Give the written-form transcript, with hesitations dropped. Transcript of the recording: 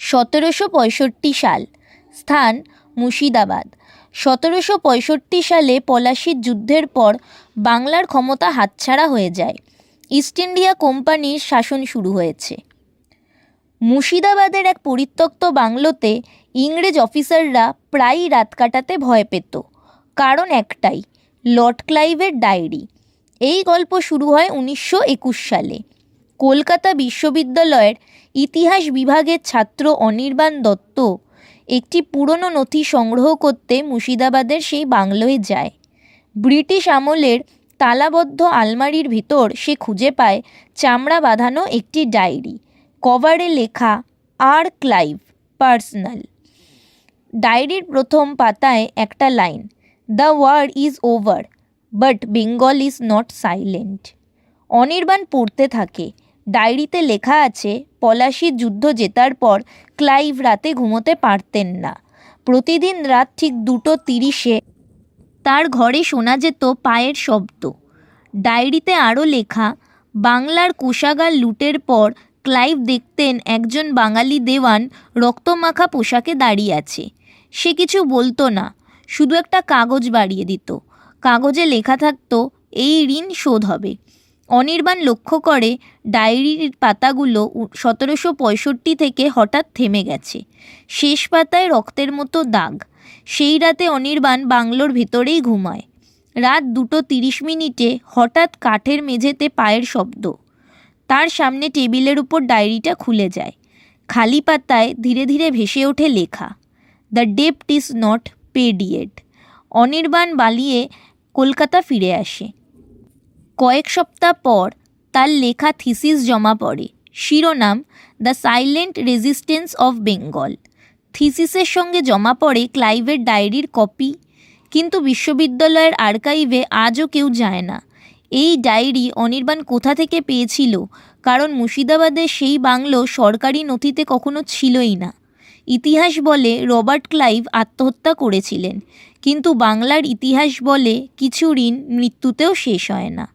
1765 সাল, স্থান মুর্শিদাবাদ। 1765 সালে পলাশির যুদ্ধের পর বাংলার ক্ষমতা হাতছাড়া হয়ে যায়। ইস্ট ইন্ডিয়া কোম্পানির শাসন শুরু হয়েছে। মুর্শিদাবাদের এক পরিত্যক্ত বাংলোতে ইংরেজ অফিসাররা প্রায়ই রাত কাটাতে ভয় পেত। কারণ একটাই, লর্ড ক্লাইভের ডায়েরি। এই গল্প শুরু হয় 1921 সালে। কলকাতা বিশ্ববিদ্যালয়ের ইতিহাস বিভাগের ছাত্র অনির্বাণ দত্ত একটি পুরনো নথি সংগ্রহ করতে মুর্শিদাবাদের সেই বাংলোয় যায়। ব্রিটিশ আমলের তালাবদ্ধ আলমারির ভিতর সে খুঁজে পায় চামড়া বাঁধানো একটি ডায়েরি। কভারে লেখা আর ক্লাইভ, পার্সোনাল। ডায়েরির প্রথম পাতায় একটা line, the war is over but Bengal is not silent. Anirban পড়তে থাকে। ডায়েরিতে লেখা আছে, পলাশির যুদ্ধ জেতার পর ক্লাইভ রাতে ঘুমোতে পারতেন না। প্রতিদিন রাত ঠিক 2:30-এ তার ঘরে শোনা যেত পায়ের শব্দ। ডায়েরিতে আরও লেখা, বাংলার কোষাগার লুটের পর ক্লাইভ দেখতেন একজন বাঙালি দেওয়ান রক্তমাখা পোশাকে দাঁড়িয়ে আছে। সে কিছু বলতো না, শুধু একটা কাগজ বাড়িয়ে দিত। কাগজে লেখা থাকতো, এই ঋণ শোধ হবে। অনির্বাণ লক্ষ্য করে ডায়েরির পাতাগুলো 1765 থেকে হঠাৎ থেমে গেছে। শেষ পাতায় রক্তের মতো দাগ। সেই রাতে অনির্বাণ বাংলোর ভেতরেই ঘুমায়। রাত 2:30 হঠাৎ কাঠের মেঝেতে পায়ের শব্দ। তার সামনে টেবিলের উপর ডায়েরিটা খুলে যায়। খালি পাতায় ধীরে ধীরে ভেসে ওঠে লেখা, দ্য ডেপ্ট is not paid yet. Anirban পালিয়ে কলকাতা ফিরে আসে। কয়েক সপ্তাহ পর তার লেখা থিসিস জমা পড়ে। শিরোনাম, the silent resistance of Bengal. থিসিসের সঙ্গে জমা পড়ে ক্লাইভের ডায়েরির কপি। কিন্তু বিশ্ববিদ্যালয়ের আর্কাইভে আজও কেউ যায় না। এই ডায়েরি অনির্বাণ কোথা থেকে পেয়েছিল? কারণ মুর্শিদাবাদের সেই বাংলো সরকারি নথিতে কখনো ছিলই না। ইতিহাস বলে রবার্ট ক্লাইভ আত্মহত্যা করেছিলেন, কিন্তু বাংলার ইতিহাস বলে কিছু ঋণ মৃত্যুতেও শেষ হয় না।